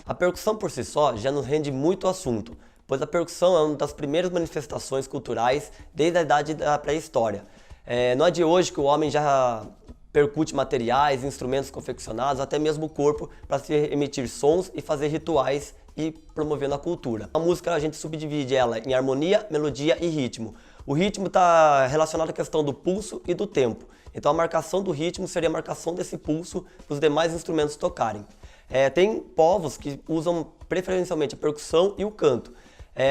A percussão por si só já nos rende muito assunto, pois a percussão é uma das primeiras manifestações culturais desde a idade da pré-história. Não é de hoje que o homem já percute materiais, instrumentos confeccionados, até mesmo o corpo, para se emitir sons e fazer rituais e promovendo a cultura. A música a gente subdivide ela em harmonia, melodia e ritmo. O ritmo está relacionado à questão do pulso e do tempo. Então a marcação do ritmo seria a marcação desse pulso para os demais instrumentos tocarem. Tem povos que usam preferencialmente a percussão e o canto.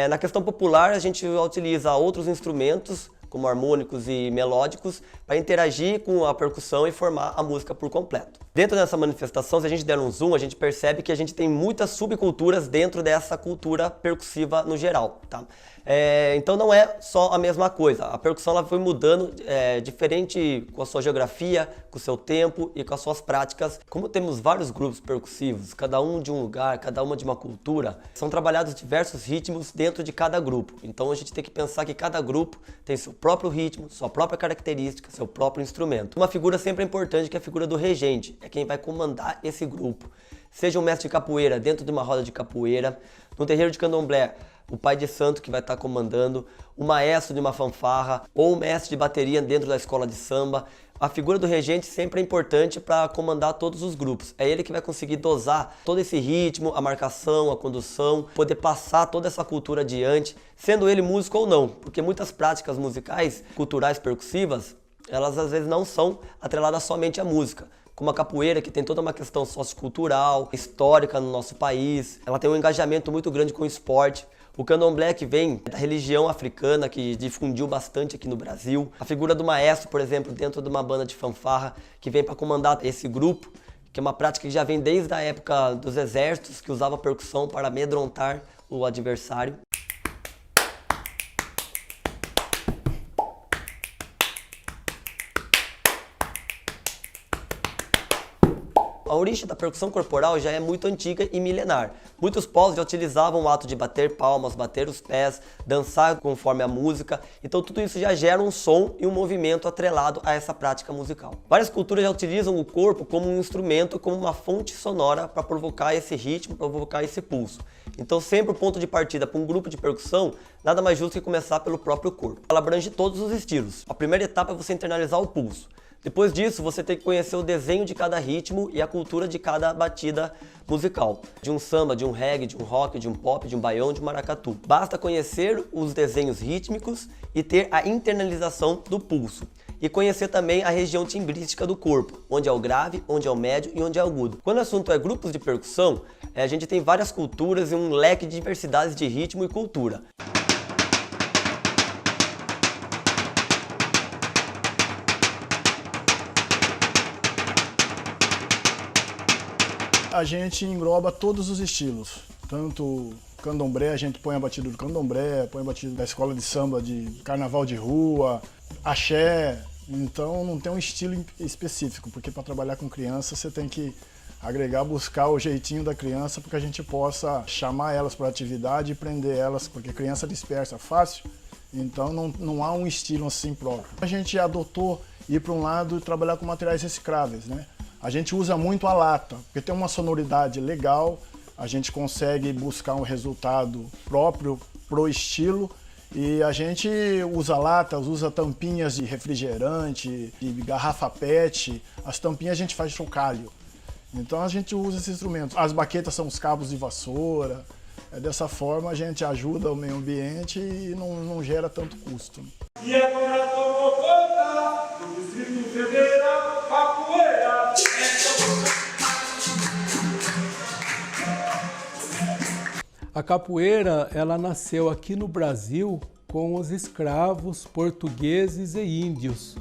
Na questão popular a gente utiliza outros instrumentos, como harmônicos e melódicos, para interagir com a percussão e formar a música por completo. Dentro dessa manifestação, se a gente der um zoom, a gente percebe que a gente tem muitas subculturas dentro dessa cultura percussiva no geral, tá? Então não é só a mesma coisa. A percussão ela foi mudando diferente com a sua geografia, com o seu tempo e com as suas práticas. Como temos vários grupos percussivos, cada um de um lugar, cada uma de uma cultura, são trabalhados diversos ritmos dentro de cada grupo. Então a gente tem que pensar que cada grupo tem seu próprio ritmo, sua própria característica, seu próprio instrumento. Uma figura sempre importante que é a figura do regente, é quem vai comandar esse grupo. Seja um mestre de capoeira dentro de uma roda de capoeira, no terreiro de candomblé, o pai de santo que vai estar comandando, o maestro de uma fanfarra ou o mestre de bateria dentro da escola de samba. A figura do regente sempre é importante para comandar todos os grupos. É ele que vai conseguir dosar todo esse ritmo, a marcação, a condução, poder passar toda essa cultura adiante, sendo ele músico ou não, porque muitas práticas musicais, culturais, percussivas, elas às vezes não são atreladas somente à música. Como a capoeira, que tem toda uma questão sociocultural, histórica no nosso país, ela tem um engajamento muito grande com o esporte. O candomblé, que vem da religião africana, que difundiu bastante aqui no Brasil. A figura do maestro, por exemplo, dentro de uma banda de fanfarra, que vem para comandar esse grupo, que é uma prática que já vem desde a época dos exércitos, que usava percussão para amedrontar o adversário. A origem da percussão corporal já é muito antiga e milenar. Muitos povos já utilizavam o ato de bater palmas, bater os pés, dançar conforme a música. Então tudo isso já gera um som e um movimento atrelado a essa prática musical. Várias culturas já utilizam o corpo como um instrumento, como uma fonte sonora para provocar esse ritmo, para provocar esse pulso. Então sempre o ponto de partida para um grupo de percussão, nada mais justo que começar pelo próprio corpo. Ela abrange todos os estilos. A primeira etapa é você internalizar o pulso. Depois disso, você tem que conhecer o desenho de cada ritmo e a cultura de cada batida musical. De um samba, de um reggae, de um rock, de um pop, de um baião, de um maracatu. Basta conhecer os desenhos rítmicos e ter a internalização do pulso. E conhecer também a região timbrística do corpo, onde é o grave, onde é o médio e onde é o agudo. Quando o assunto é grupos de percussão, a gente tem várias culturas e um leque de diversidades de ritmo e cultura. A gente engloba todos os estilos, tanto candomblé, a gente põe a batida do candomblé, põe a batida da escola de samba, de carnaval de rua, axé, então não tem um estilo específico, porque para trabalhar com criança você tem que agregar, buscar o jeitinho da criança para que a gente possa chamar elas para atividade e prender elas, porque a criança dispersa fácil, então não há um estilo assim próprio. A gente adotou ir para um lado e trabalhar com materiais recicláveis, né? A gente usa muito a lata, porque tem uma sonoridade legal, a gente consegue buscar um resultado próprio pro estilo e a gente usa latas, usa tampinhas de refrigerante, de garrafa PET, as tampinhas a gente faz chocalho. Então a gente usa esse instrumento. As baquetas são os cabos de vassoura, dessa forma a gente ajuda o meio ambiente e não gera tanto custo. E agora tomou conta do Distrito Federal, capoeira. A capoeira, ela nasceu aqui no Brasil com os escravos portugueses e índios.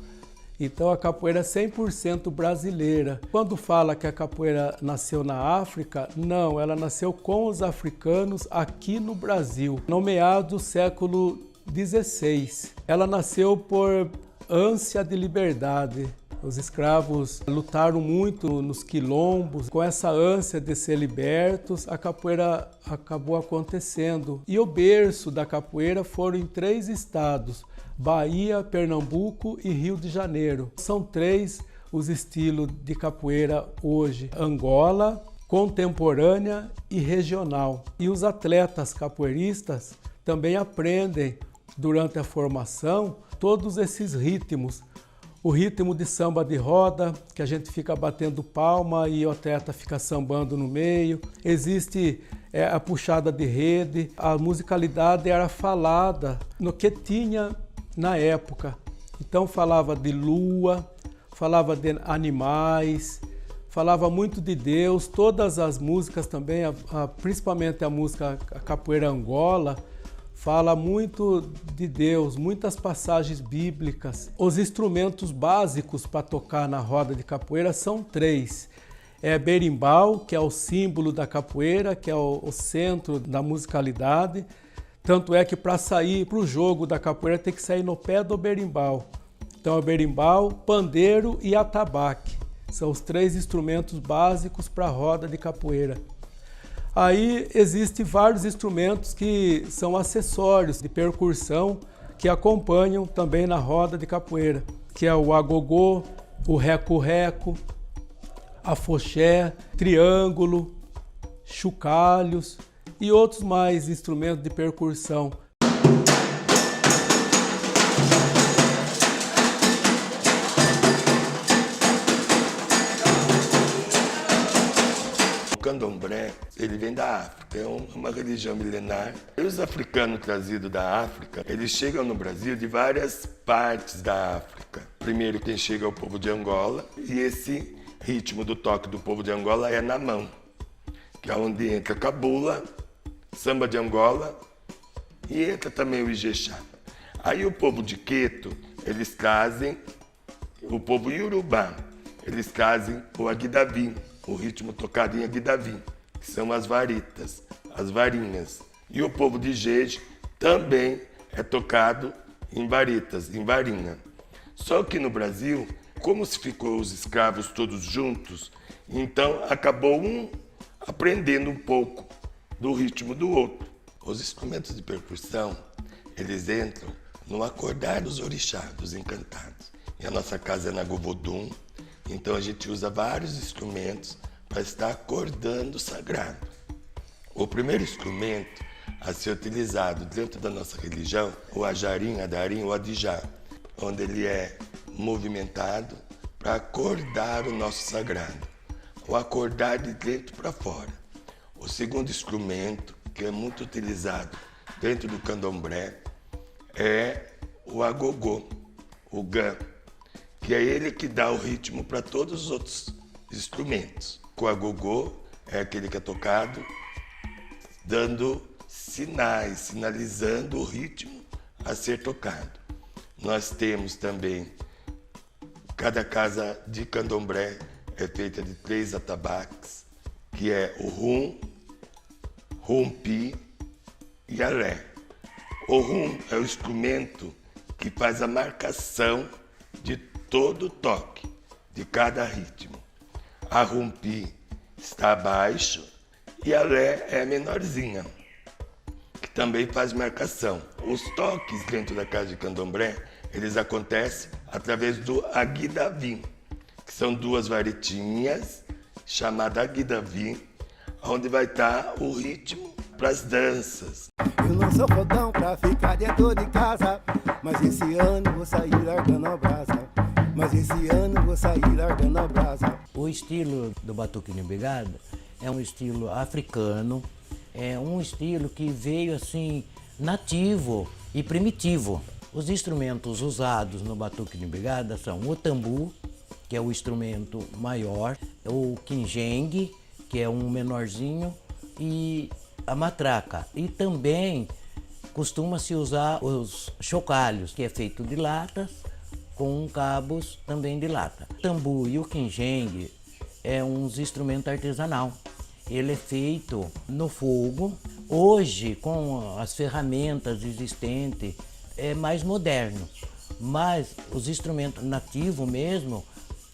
Então a capoeira é 100% brasileira. Quando fala que a capoeira nasceu na África, não, ela nasceu com os africanos aqui no Brasil, no meados do século XVI. Ela nasceu por ânsia de liberdade. Os escravos lutaram muito nos quilombos, com essa ânsia de ser libertos, a capoeira acabou acontecendo. E o berço da capoeira foram em 3 estados, Bahia, Pernambuco e Rio de Janeiro. São 3 os estilos de capoeira hoje: Angola, contemporânea e regional. E os atletas capoeiristas também aprendem durante a formação todos esses ritmos. O ritmo de samba de roda, que a gente fica batendo palma e o atleta fica sambando no meio. Existe a puxada de rede. A musicalidade era falada no que tinha na época. Então falava de lua, falava de animais, falava muito de Deus. Todas as músicas também, principalmente a música Capoeira Angola, fala muito de Deus, muitas passagens bíblicas. Os instrumentos básicos para tocar na roda de capoeira são 3. É berimbau, que é o símbolo da capoeira, que é o centro da musicalidade. Tanto é que para sair para o jogo da capoeira tem que sair no pé do berimbau. Então é berimbau, pandeiro e atabaque. São os 3 instrumentos básicos para a roda de capoeira. Aí existem vários instrumentos que são acessórios de percussão que acompanham também na roda de capoeira, que é o agogô, o reco-reco, a foché, triângulo, chocalhos e outros mais instrumentos de percussão. O candomblé, ele vem da África, é uma religião milenar. E os africanos trazidos da África, eles chegam no Brasil de várias partes da África. Primeiro quem chega é o povo de Angola, e esse ritmo do toque do povo de Angola é na mão, que é onde entra cabula, samba de Angola, e entra também o Ijexá. Aí o povo de Queto, eles trazem, o povo Iorubá, eles trazem o Aguidavi, o ritmo tocado em Aguidavi, que são as varitas, as varinhas. E o povo de Jeje também é tocado em varitas, em varinha. Só que no Brasil, como se ficou os escravos todos juntos, então acabou um aprendendo um pouco do ritmo do outro. Os instrumentos de percussão, eles entram no acordar dos orixás, dos encantados. E a nossa casa é na Govodum, então a gente usa vários instrumentos para estar acordando o sagrado. O primeiro instrumento a ser utilizado dentro da nossa religião, o ajarim, adarim, o adijá, onde ele é movimentado para acordar o nosso sagrado, o acordar de dentro para fora. O segundo instrumento, que é muito utilizado dentro do candomblé, é o agogô, o gã, que é ele que dá o ritmo para todos os outros instrumentos. O agogô é aquele que é tocado dando sinais, sinalizando o ritmo a ser tocado. Nós temos também, cada casa de candomblé é feita de 3 atabaques, que é o rum, rumpi e alé. O rum é o instrumento que faz a marcação de todo o toque, de cada ritmo. A rumpi está abaixo e a lé é a menorzinha, que também faz marcação. Os toques dentro da casa de candomblé, eles acontecem através do aguidavi, que são 2 varetinhas, chamada aguidavi, onde vai estar o ritmo para as danças. Eu não sou fodão pra ficar dentro de casa, mas esse ano vou sair largando a brasa. O estilo do Batuque Nimbigada é um estilo africano, é um estilo que veio assim nativo e primitivo. Os instrumentos usados no Batuque Nimbigada são o tambu, que é o instrumento maior, o quinjengue, que é um menorzinho, e a matraca. E também costuma-se usar os chocalhos, que é feito de latas, com cabos também de lata. O tambu e o quinjengue é um instrumento artesanal. Ele é feito no fogo. Hoje, com as ferramentas existentes, é mais moderno. Mas os instrumentos nativos mesmo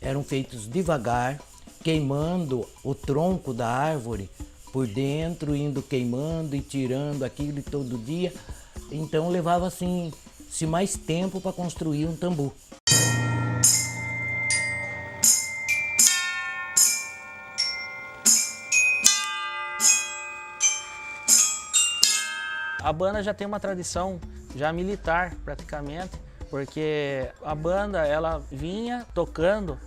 eram feitos devagar, queimando o tronco da árvore por dentro, indo queimando e tirando aquilo todo dia. Então levava assim levou-se mais tempo para construir um tambu. A banda já tem uma tradição já militar praticamente, porque a banda ela vinha tocando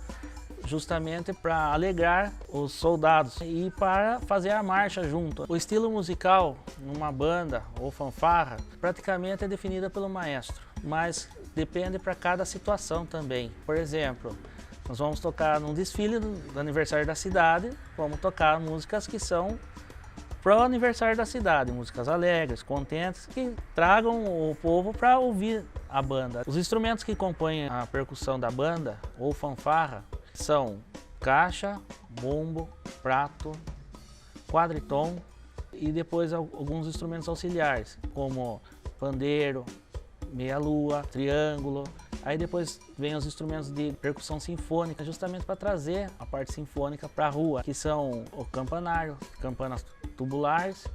justamente para alegrar os soldados e para fazer a marcha junto. O estilo musical numa banda ou fanfarra praticamente é definida pelo maestro, mas depende para cada situação também. Por exemplo, nós vamos tocar num desfile do aniversário da cidade, vamos tocar músicas que são para o aniversário da cidade, músicas alegres, contentes, que tragam o povo para ouvir a banda. Os instrumentos que compõem a percussão da banda ou fanfarra são caixa, bumbo, prato, quadritom e depois alguns instrumentos auxiliares, como pandeiro, meia-lua, triângulo. Aí depois vem os instrumentos de percussão sinfônica, justamente para trazer a parte sinfônica para a rua, que são o campanário, campanas tubulares,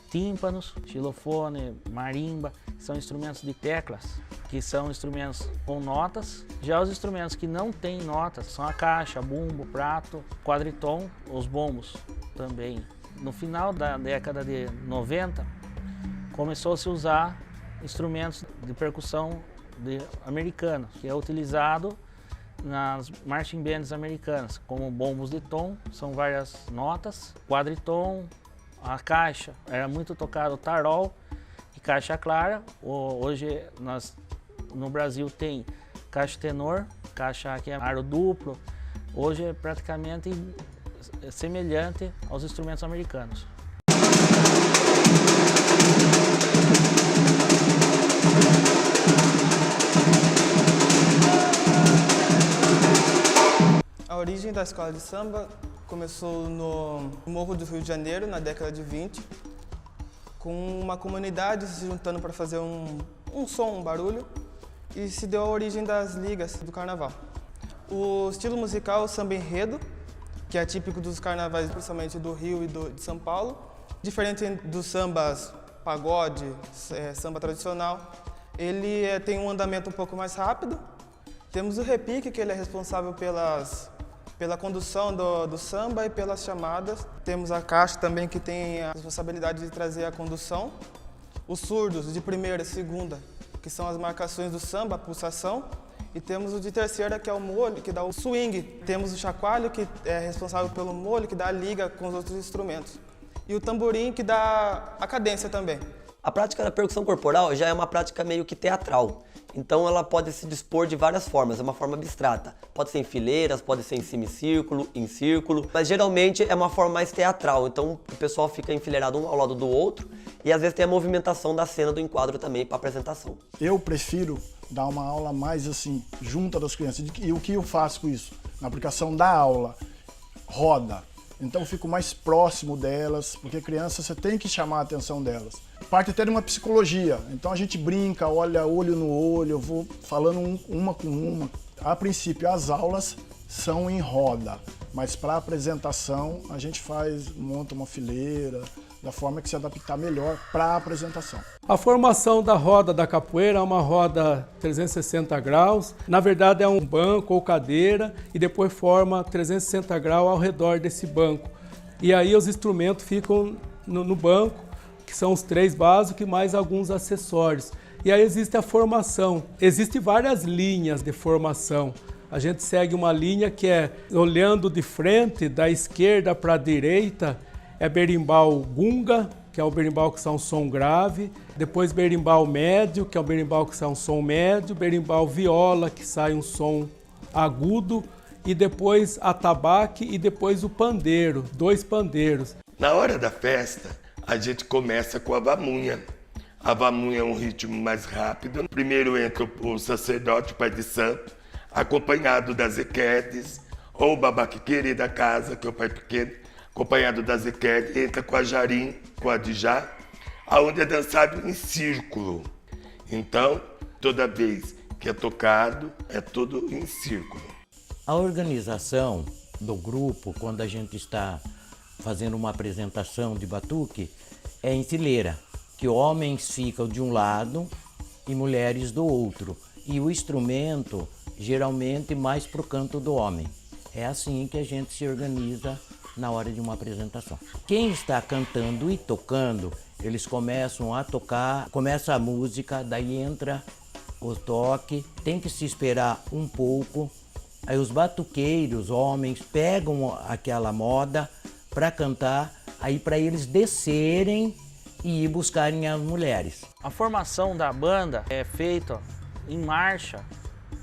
tímpanos, xilofone, marimba, que são instrumentos de teclas, que são instrumentos com notas. Já os instrumentos que não têm notas são a caixa, bumbo, prato, quadritom, os bombos também. No final da década de 90, começou a se usar instrumentos de percussão americanos, que é utilizado nas marching bands americanas, como bombos de tom, são várias notas, quadritom, a caixa, era muito tocado tarol e caixa clara. Hoje no Brasil tem caixa tenor, caixa que é aro duplo, hoje é praticamente semelhante aos instrumentos americanos. A origem da escola de samba começou no Morro do Rio de Janeiro, na década de 20, com uma comunidade se juntando para fazer um som, um barulho, e se deu a origem das ligas do carnaval. O estilo musical é o samba enredo, que é típico dos carnavais, principalmente do Rio e de São Paulo. Diferente dos sambas pagode, samba tradicional, ele tem um andamento um pouco mais rápido. Temos o repique, que ele é responsável pela condução do samba e pelas chamadas. Temos a caixa também, que tem a responsabilidade de trazer a condução. Os surdos de primeira e segunda, que são as marcações do samba, a pulsação. E temos o de terceira, que é o molho, que dá o swing. Temos o chacoalho, que é responsável pelo molho, que dá a liga com os outros instrumentos. E o tamborim, que dá a cadência também. A prática da percussão corporal já é uma prática meio que teatral. Então ela pode se dispor de várias formas, é uma forma abstrata. Pode ser em fileiras, pode ser em semicírculo, em círculo, mas geralmente é uma forma mais teatral. Então o pessoal fica enfileirado um ao lado do outro e às vezes tem a movimentação da cena do enquadro também para apresentação. Eu prefiro dar uma aula mais assim, junta das crianças. E o que eu faço com isso? Na aplicação da aula, roda. Então eu fico mais próximo delas, porque criança você tem que chamar a atenção delas. Parte até de uma psicologia, então a gente brinca, olha olho no olho, eu vou falando uma com uma. A princípio as aulas são em roda, mas para apresentação a gente monta uma fileira, da forma que se adaptar melhor para a apresentação. A formação da roda da capoeira é uma roda 360 graus. Na verdade é um banco ou cadeira e depois forma 360 graus ao redor desse banco. E aí os instrumentos ficam no banco, que são os 3 básicos e mais alguns acessórios. E aí existe a formação. Existem várias linhas de formação. A gente segue uma linha que é olhando de frente, da esquerda para a direita, é berimbau gunga, que é o berimbau que sai um som grave, depois berimbau médio, que é o berimbau que sai um som médio, berimbau viola, que sai um som agudo, e depois atabaque e depois o pandeiro, 2 pandeiros. Na hora da festa, a gente começa com a vamunha. A vamunha é um ritmo mais rápido. Primeiro entra o sacerdote, o pai de santo, acompanhado das equedes, ou o babaquiquiri da casa, que é o pai pequeno, acompanhado da zequete, entra com a jarim, com a dijá, aonde é dançado em círculo. Então, toda vez que é tocado, é tudo em círculo. A organização do grupo, quando a gente está fazendo uma apresentação de batuque, é em fileira, que homens ficam de um lado e mulheres do outro. E o instrumento, geralmente, mais para o canto do homem. É assim que a gente se organiza na hora de uma apresentação. Quem está cantando e tocando, eles começam a tocar, começa a música, daí entra o toque, tem que se esperar um pouco. Aí os batuqueiros, homens, pegam aquela moda para cantar, aí para eles descerem e ir buscarem as mulheres. A formação da banda é feita em marcha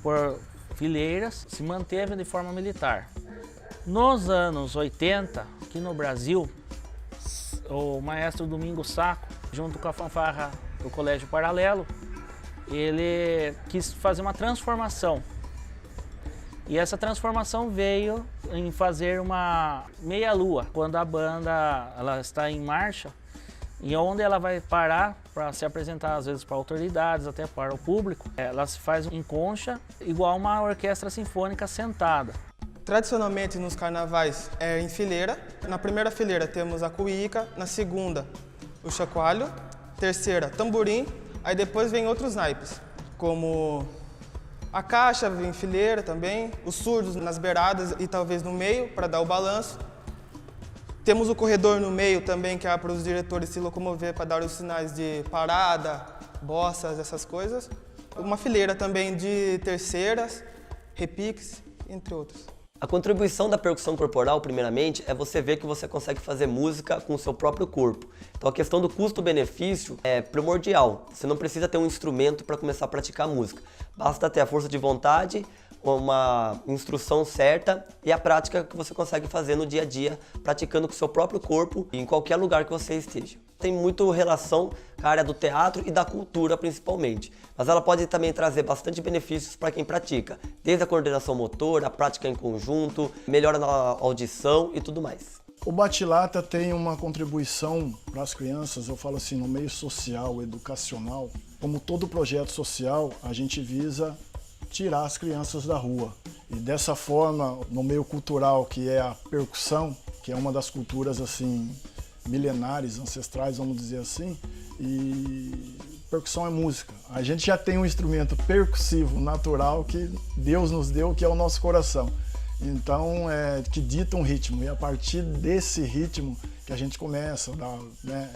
por fileiras, se manteve de forma militar. Nos anos 80, aqui no Brasil, o maestro Domingos Sacco, junto com a fanfarra do Colégio Paralelo, ele quis fazer uma transformação. E essa transformação veio em fazer uma meia-lua, quando a banda ela está em marcha, e onde ela vai parar para se apresentar, às vezes para autoridades, até para o público, ela se faz em concha, igual uma orquestra sinfônica sentada. Tradicionalmente nos carnavais é em fileira. Na primeira fileira temos a cuíca, na segunda o chacoalho, terceira tamborim, aí depois vem outros naipes, como a caixa vem em fileira também, os surdos nas beiradas e talvez no meio para dar o balanço. Temos o corredor no meio também, que é para os diretores se locomover para dar os sinais de parada, bossas, essas coisas. Uma fileira também de terceiras, repiques, entre outros. A contribuição da percussão corporal, primeiramente, é você ver que você consegue fazer música com o seu próprio corpo. Então a questão do custo-benefício é primordial. Você não precisa ter um instrumento para começar a praticar música. Basta ter a força de vontade, uma instrução certa e a prática que você consegue fazer no dia a dia, praticando com o seu próprio corpo e em qualquer lugar que você esteja. Tem muito relação com a área do teatro e da cultura principalmente, mas ela pode também trazer bastante benefícios para quem pratica, desde a coordenação motora, a prática em conjunto, melhora na audição e tudo mais. O Batilata tem uma contribuição para as crianças, eu falo assim, no meio social, educacional. Como todo projeto social, a gente visa tirar as crianças da rua. E dessa forma, no meio cultural, que é a percussão, que é uma das culturas assim milenares, ancestrais, vamos dizer assim, e percussão é música. A gente já tem um instrumento percussivo natural que Deus nos deu, que é o nosso coração. Então, que dita um ritmo, e a partir desse ritmo que a gente começa a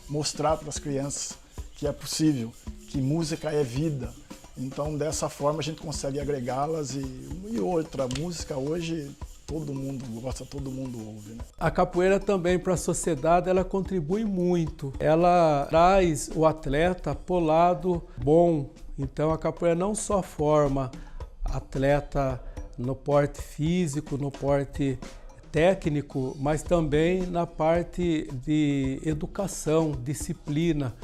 mostrar para as crianças que é possível, que música é vida. Então, dessa forma, a gente consegue agregá-las e outra música hoje todo mundo gosta, todo mundo ouve, né? A capoeira também para a sociedade ela contribui muito. Ela traz o atleta pro lado bom. Então a capoeira não só forma atleta no porte físico, no porte técnico, mas também na parte de educação, disciplina.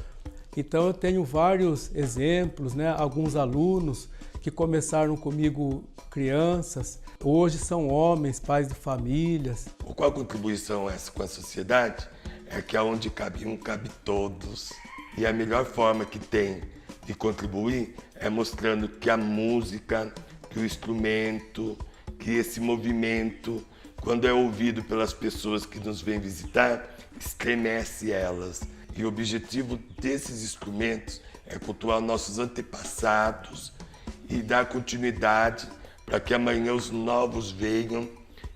Então eu tenho vários exemplos, né? Alguns alunos que começaram comigo crianças, hoje são homens, pais de famílias. Qual a contribuição essa com a sociedade? É que aonde cabe um, cabe todos. E a melhor forma que tem de contribuir é mostrando que a música, que o instrumento, que esse movimento, quando é ouvido pelas pessoas que nos vêm visitar, estremece elas. E o objetivo desses instrumentos é cultuar nossos antepassados e dar continuidade para que amanhã os novos venham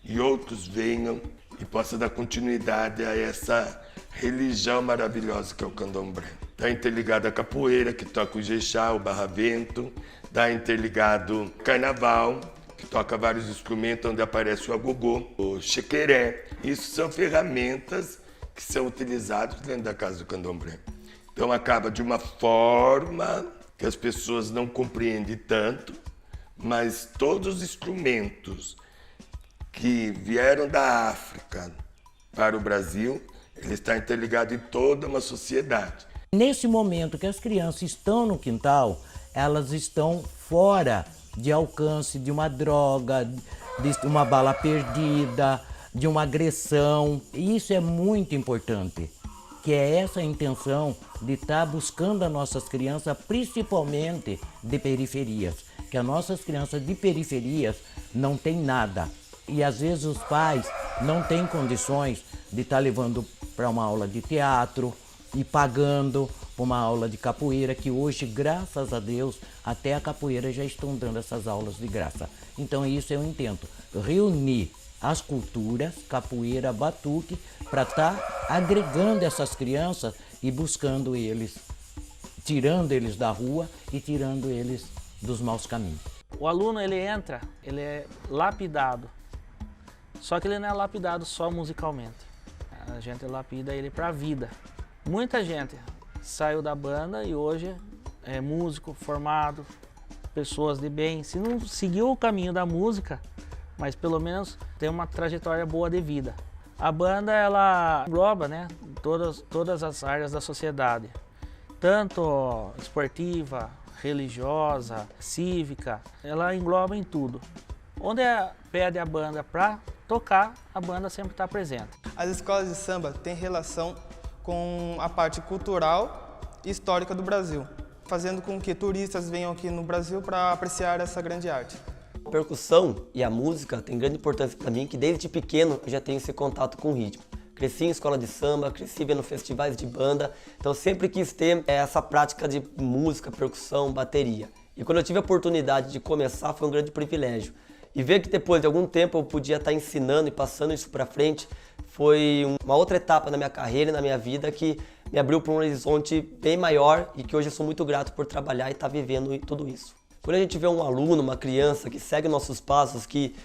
e outros venham e possa dar continuidade a essa religião maravilhosa que é o candomblé. Está interligado a capoeira, que toca o jexá, o barravento, está interligado o carnaval, que toca vários instrumentos, onde aparece o agogô, o chequeré. Isso são ferramentas que são utilizadas dentro da casa do candomblé. Então acaba de uma forma que as pessoas não compreendem tanto, mas todos os instrumentos que vieram da África para o Brasil, ele está interligado em toda uma sociedade. Nesse momento que as crianças estão no quintal, elas estão fora de alcance de uma droga, de uma bala perdida, de uma agressão. E isso é muito importante, que é essa a intenção de estar buscando as nossas crianças, principalmente de periferias, que as nossas crianças de periferias não têm nada. E às vezes os pais não têm condições de estar levando para uma aula de teatro e pagando para uma aula de capoeira, que hoje, graças a Deus, até a capoeira já estão dando essas aulas de graça. Então isso eu intento, reunir as culturas, capoeira, batuque, para estar agregando essas crianças e buscando eles, tirando eles da rua e tirando eles dos maus caminhos. O aluno, ele entra, ele é lapidado, só que ele não é lapidado só musicalmente. A gente lapida ele para a vida. Muita gente saiu da banda e hoje é músico formado, pessoas de bem. Se não seguiu o caminho da música, mas pelo menos tem uma trajetória boa de vida. A banda, ela engloba, né, todas as áreas da sociedade, tanto esportiva, religiosa, cívica, ela engloba em tudo. Onde pede a banda para tocar, a banda sempre está presente. As escolas de samba têm relação com a parte cultural e histórica do Brasil, fazendo com que turistas venham aqui no Brasil para apreciar essa grande arte. A percussão e a música têm grande importância para mim, que desde pequeno eu já tenho esse contato com o ritmo. Cresci em escola de samba, cresci vendo festivais de banda, então sempre quis ter essa prática de música, percussão, bateria. E quando eu tive a oportunidade de começar, foi um grande privilégio. E ver que depois de algum tempo eu podia estar ensinando e passando isso para frente, foi uma outra etapa na minha carreira e na minha vida que me abriu para um horizonte bem maior e que hoje eu sou muito grato por trabalhar e estar vivendo tudo isso. Quando a gente vê um aluno, uma criança que segue nossos passos, que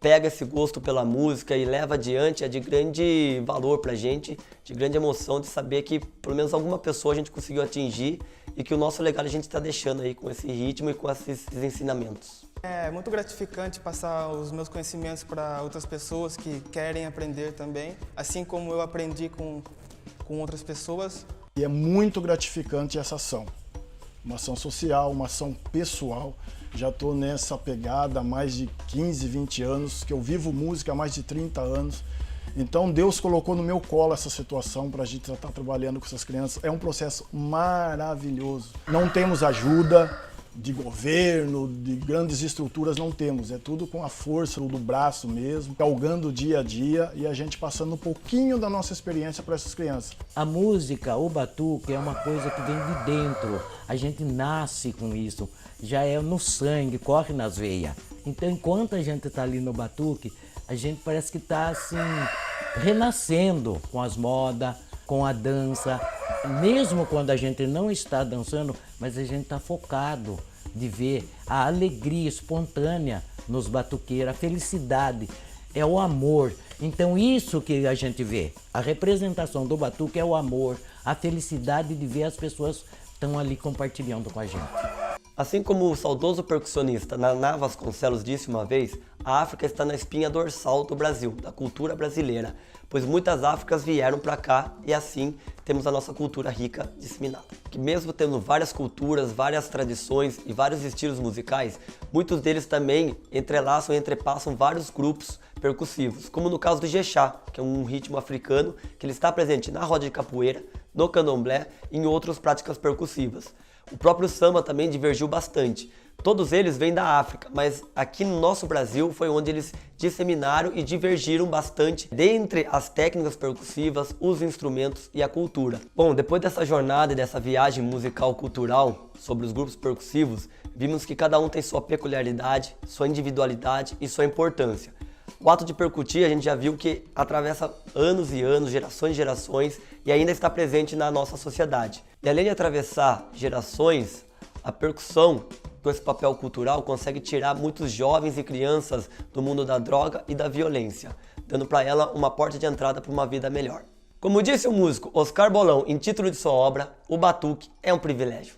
pega esse gosto pela música e leva adiante, é de grande valor pra gente, de grande emoção de saber que pelo menos alguma pessoa a gente conseguiu atingir e que o nosso legado a gente está deixando aí com esse ritmo e com esses ensinamentos. É muito gratificante passar os meus conhecimentos para outras pessoas que querem aprender também, assim como eu aprendi com outras pessoas. E é muito gratificante essa ação. Uma ação social, uma ação pessoal. Já estou nessa pegada há mais de 15, 20 anos, que eu vivo música há mais de 30 anos. Então Deus colocou no meu colo essa situação para a gente estar trabalhando com essas crianças. É um processo maravilhoso. Não temos ajuda de governo, de grandes estruturas, não temos. É tudo com a força do braço mesmo, galgando dia a dia e a gente passando um pouquinho da nossa experiência para essas crianças. A música, o batuque, é uma coisa que vem de dentro. A gente nasce com isso, já é no sangue, corre nas veias. Então, enquanto a gente está ali no batuque, a gente parece que está assim, renascendo com as modas, com a dança. Mesmo quando a gente não está dançando, mas a gente está focado de ver a alegria espontânea nos batuqueiros, a felicidade, é o amor. Então isso que a gente vê, a representação do batuque é o amor, a felicidade de ver as pessoas estão ali compartilhando com a gente. Assim como o saudoso percussionista Naná Vasconcelos disse uma vez, a África está na espinha dorsal do Brasil, da cultura brasileira, pois muitas Áfricas vieram para cá e assim temos a nossa cultura rica disseminada. Que mesmo tendo várias culturas, várias tradições e vários estilos musicais, muitos deles também entrelaçam e entrepassam vários grupos percussivos, como no caso do Jechá, que é um ritmo africano que ele está presente na roda de capoeira, no candomblé e em outras práticas percussivas. O próprio samba também divergiu bastante. Todos eles vêm da África, mas aqui no nosso Brasil foi onde eles disseminaram e divergiram bastante dentre as técnicas percussivas, os instrumentos e a cultura. Bom, depois dessa jornada e dessa viagem musical cultural sobre os grupos percussivos, vimos que cada um tem sua peculiaridade, sua individualidade e sua importância. O ato de percutir a gente já viu que atravessa anos e anos, gerações e gerações e ainda está presente na nossa sociedade. E além de atravessar gerações, a percussão, com esse papel cultural, consegue tirar muitos jovens e crianças do mundo da droga e da violência, dando para ela uma porta de entrada para uma vida melhor. Como disse o músico Oscar Bolão em título de sua obra, o batuque é um privilégio.